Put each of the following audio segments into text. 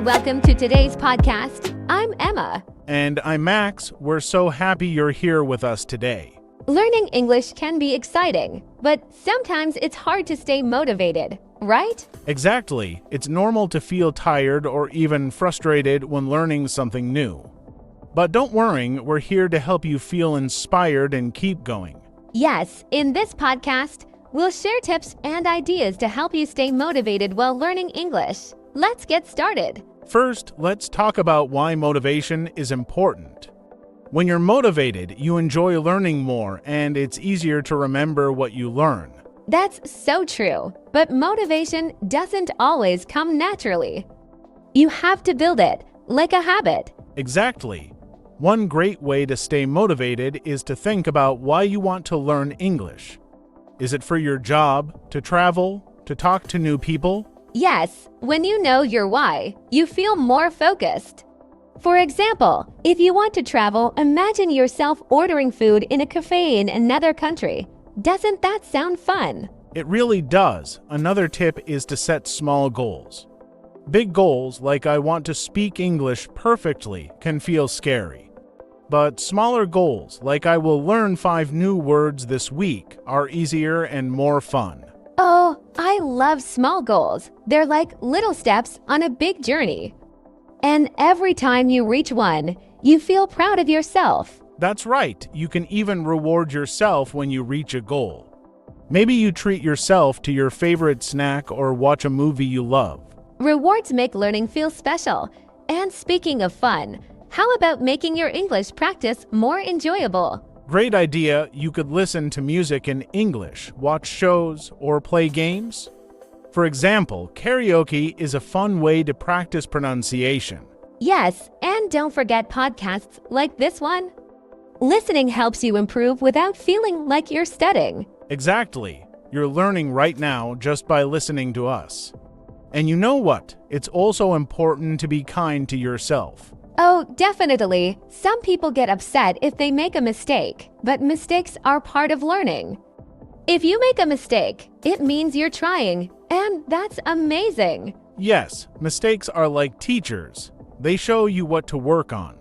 and welcome to today's podcast. I'm Emma. And I'm Max. We're so happy you're here with us today. Learning English can be exciting, but sometimes it's hard to stay motivated, right? Exactly. It's normal to feel tired or even frustrated when learning something new. But don't worry, we're here to help you feel inspired and keep going. Yes, in this podcast, we'll share tips and ideas to help you stay motivated while learning English. Let's get started. First, let's talk about why motivation is important. When you're motivated, you enjoy learning more and it's easier to remember what you learn. That's so true, but motivation doesn't always come naturally. You have to build it, like a habit. Exactly. One great way to stay motivated is to think about why you want to learn English. Is it for your job, to travel, to talk to new people? Yes, when you know your why, you feel more focused. For example, if you want to travel, imagine yourself ordering food in a cafe in another country. Doesn't that sound fun? It really does. Another tip is to set small goals. Big goals, like I want to speak English perfectly, can feel scary. But smaller goals, like I will learn 5 new words this week, are easier and more fun. Oh, I love small goals. They're like little steps on a big journey. And every time you reach one, you feel proud of yourself. That's right. You can even reward yourself when you reach a goal. Maybe you treat yourself to your favorite snack or watch a movie you love. Rewards make learning feel special. And speaking of fun, how about making your English practice more enjoyable? Great idea. You could listen to music in English, watch shows, or play games. For example, karaoke is a fun way to practice pronunciation. Yes, and don't forget podcasts like this one. Listening helps you improve without feeling like you're studying. Exactly. You're learning right now just by listening to us. And you know what? It's also important to be kind to yourself. Oh, definitely. Some people get upset if they make a mistake, but mistakes are part of learning. If you make a mistake, it means you're trying, and that's amazing. Yes, mistakes are like teachers. They show you what to work on.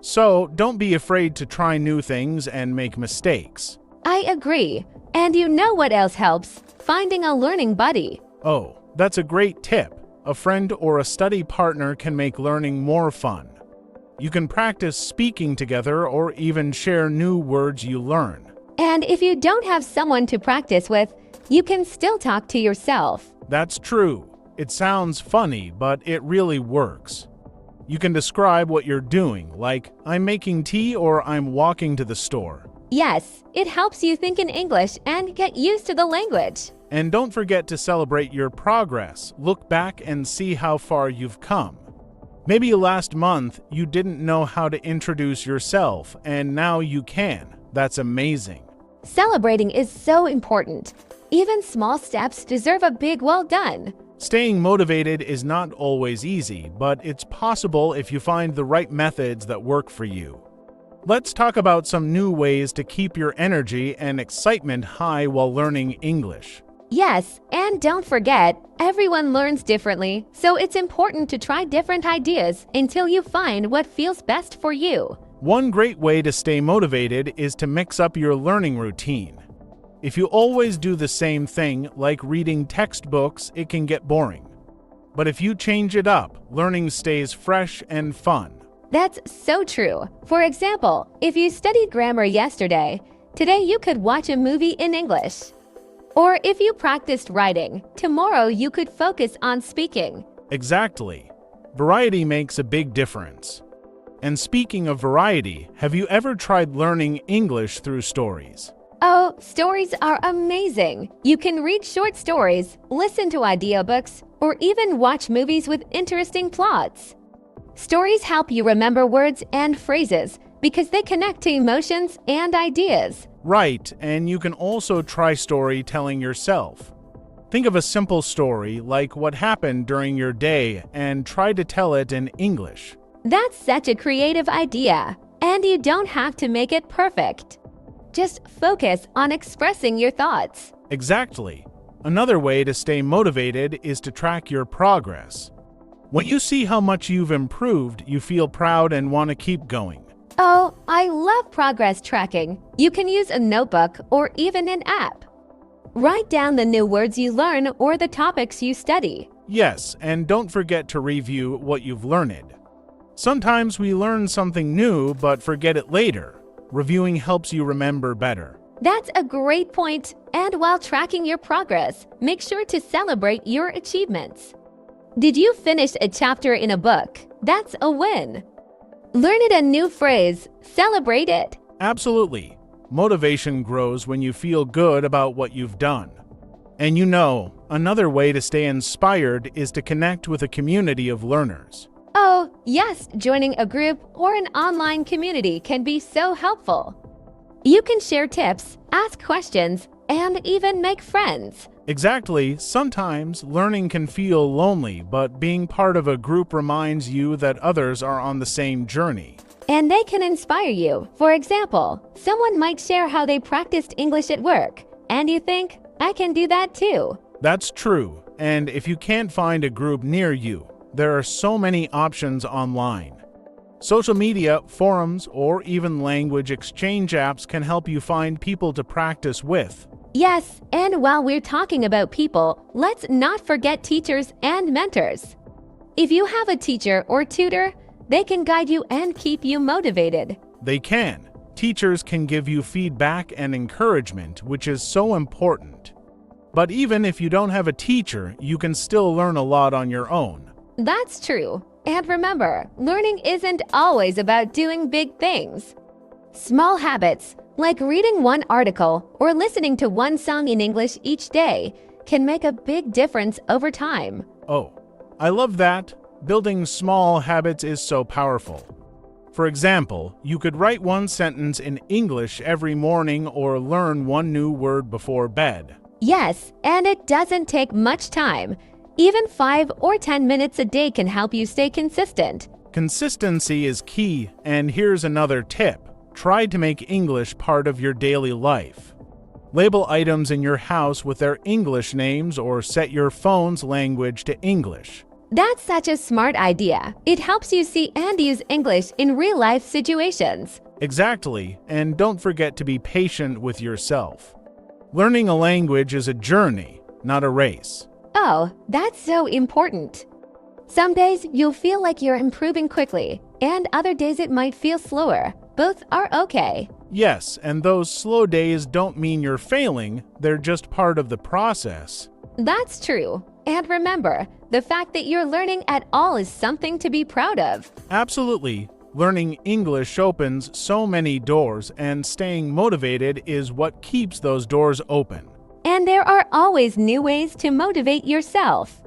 So, don't be afraid to try new things and make mistakes. I agree. And you know what else helps? Finding a learning buddy. Oh, that's a great tip. A friend or a study partner can make learning more fun. You can practice speaking together or even share new words you learn. And if you don't have someone to practice with, you can still talk to yourself. That's true. It sounds funny, but it really works. You can describe what you're doing, like, I'm making tea or I'm walking to the store. Yes, it helps you think in English and get used to the language. And don't forget to celebrate your progress. Look back and see how far you've come. Maybe last month you didn't know how to introduce yourself, and now you can. That's amazing. Celebrating is so important. Even small steps deserve a big well done. Staying motivated is not always easy, but it's possible if you find the right methods that work for you. Let's talk about some new ways to keep your energy and excitement high while learning English. Yes, and don't forget, everyone learns differently, so it's important to try different ideas until you find what feels best for you. One great way to stay motivated is to mix up your learning routine. If you always do the same thing, like reading textbooks, it can get boring. But if you change it up, learning stays fresh and fun. That's so true. For example, if you studied grammar yesterday, today you could watch a movie in English. Or if you practiced writing, tomorrow you could focus on speaking. Exactly. Variety makes a big difference. And speaking of variety, have you ever tried learning English through stories? Oh, stories are amazing. You can read short stories, listen to audiobooks, or even watch movies with interesting plots. Stories help you remember words and phrases because they connect to emotions and ideas. Right, and you can also try storytelling yourself. Think of a simple story like what happened during your day and try to tell it in English. That's such a creative idea, and you don't have to make it perfect. Just focus on expressing your thoughts. Exactly. Another way to stay motivated is to track your progress. When you see how much you've improved, you feel proud and want to keep going. Oh, I love progress tracking. You can use a notebook or even an app. Write down the new words you learn or the topics you study. Yes, and don't forget to review what you've learned. Sometimes we learn something new but forget it later. Reviewing helps you remember better. That's a great point. And while tracking your progress, make sure to celebrate your achievements. Did you finish a chapter in a book? That's a win. Learn a new phrase. Celebrate it. Absolutely. Motivation grows when you feel good about what you've done. And another way to stay inspired is to connect with a community of learners. Oh, yes, joining a group or an online community can be so helpful. You can share tips, ask questions, and even make friends. Exactly. Sometimes learning can feel lonely, but being part of a group reminds you that others are on the same journey. And they can inspire you. For example, someone might share how they practiced English at work, and you think, I can do that too. That's true. And if you can't find a group near you, there are so many options online. Social media, forums, or even language exchange apps can help you find people to practice with. Yes, and while we're talking about people, let's not forget teachers and mentors. If you have a teacher or tutor, they can guide you and keep you motivated. They can. Teachers can give you feedback and encouragement, which is so important. But even if you don't have a teacher, you can still learn a lot on your own. That's true. And remember, learning isn't always about doing big things. Small habits, like reading one article or listening to one song in English each day, can make a big difference over time. Oh, I love that. Building small habits is so powerful. For example, you could write one sentence in English every morning or learn one new word before bed. Yes, and it doesn't take much time. Even 5 or 10 minutes a day can help you stay consistent. Consistency is key, and here's another tip. Try to make English part of your daily life. Label items in your house with their English names or set your phone's language to English. That's such a smart idea. It helps you see and use English in real-life situations. Exactly, and don't forget to be patient with yourself. Learning a language is a journey, not a race. Oh, that's so important. Some days you'll feel like you're improving quickly, and other days it might feel slower. Both are okay. Yes, and those slow days don't mean you're failing, they're just part of the process. That's true. And remember, the fact that you're learning at all is something to be proud of. Absolutely. Learning English opens so many doors, and staying motivated is what keeps those doors open. And there are always new ways to motivate yourself.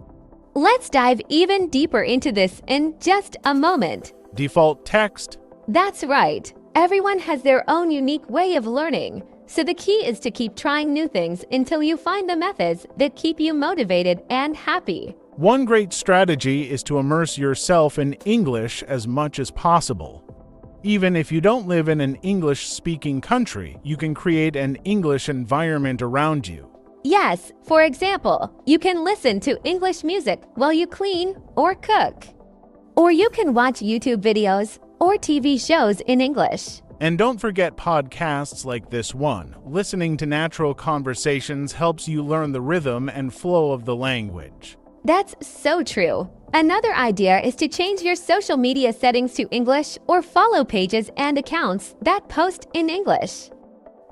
Let's dive even deeper into this in just a moment. Default text. That's right. Everyone has their own unique way of learning. So the key is to keep trying new things until you find the methods that keep you motivated and happy. One great strategy is to immerse yourself in English as much as possible. Even if you don't live in an English-speaking country, you can create an English environment around you. Yes, for example, you can listen to English music while you clean or cook. Or you can watch YouTube videos or TV shows in English. And don't forget podcasts like this one. Listening to natural conversations helps you learn the rhythm and flow of the language. That's so true. Another idea is to change your social media settings to English or follow pages and accounts that post in English.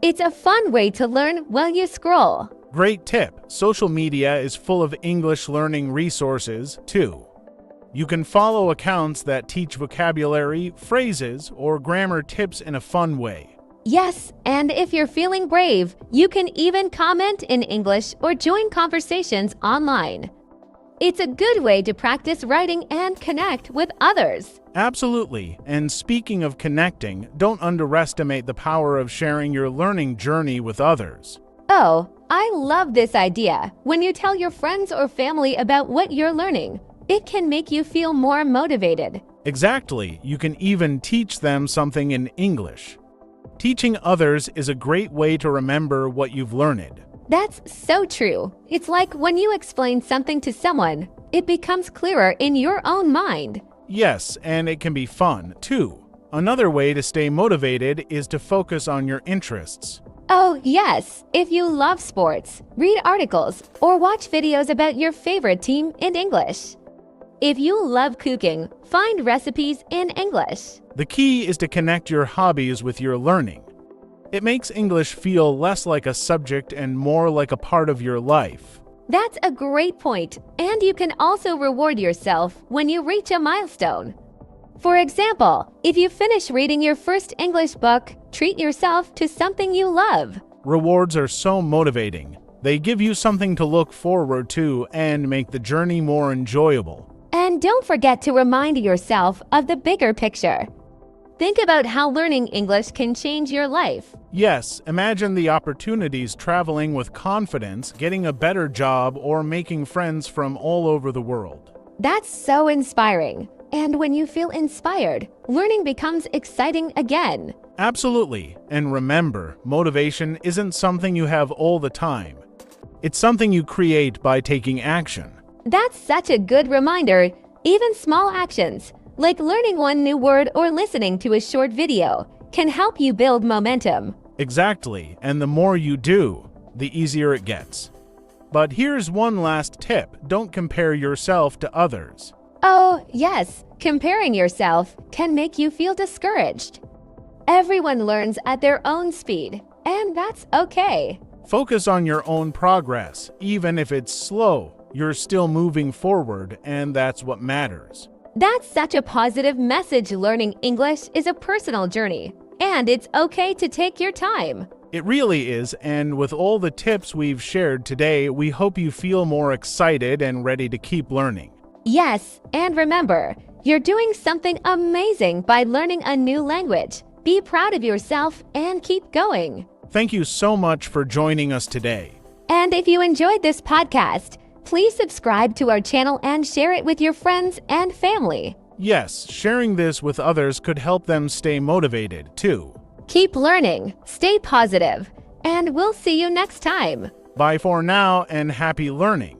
It's a fun way to learn while you scroll. Great tip. Social media is full of English learning resources, too. You can follow accounts that teach vocabulary, phrases, or grammar tips in a fun way. Yes, and if you're feeling brave, you can even comment in English or join conversations online. It's a good way to practice writing and connect with others. Absolutely. And speaking of connecting, don't underestimate the power of sharing your learning journey with others. Oh, I love this idea. When you tell your friends or family about what you're learning, it can make you feel more motivated. Exactly. You can even teach them something in English. Teaching others is a great way to remember what you've learned. That's so true. It's like when you explain something to someone, it becomes clearer in your own mind. Yes, and it can be fun, too. Another way to stay motivated is to focus on your interests. Oh, yes, if you love sports, read articles, or watch videos about your favorite team in English. If you love cooking, find recipes in English. The key is to connect your hobbies with your learning. It makes English feel less like a subject and more like a part of your life. That's a great point, and you can also reward yourself when you reach a milestone. For example, if you finish reading your first English book, treat yourself to something you love. Rewards are so motivating. They give you something to look forward to and make the journey more enjoyable. And don't forget to remind yourself of the bigger picture. Think about how learning English can change your life. Yes, imagine the opportunities traveling with confidence, getting a better job, or making friends from all over the world. That's so inspiring. And when you feel inspired, learning becomes exciting again. Absolutely. And remember, motivation isn't something you have all the time. It's something you create by taking action. That's such a good reminder. Even small actions, like learning one new word or listening to a short video, can help you build momentum. Exactly. And the more you do, the easier it gets. But here's one last tip. Don't compare yourself to others. Oh, yes, comparing yourself can make you feel discouraged. Everyone learns at their own speed, and that's okay. Focus on your own progress. Even if it's slow, you're still moving forward, and that's what matters. That's such a positive message. Learning English is a personal journey, and it's okay to take your time. It really is, and with all the tips we've shared today, we hope you feel more excited and ready to keep learning. Yes, and remember, you're doing something amazing by learning a new language. Be proud of yourself and keep going. Thank you so much for joining us today. And if you enjoyed this podcast, please subscribe to our channel and share it with your friends and family. Yes, sharing this with others could help them stay motivated, too. Keep learning, stay positive, and we'll see you next time. Bye for now, and happy learning.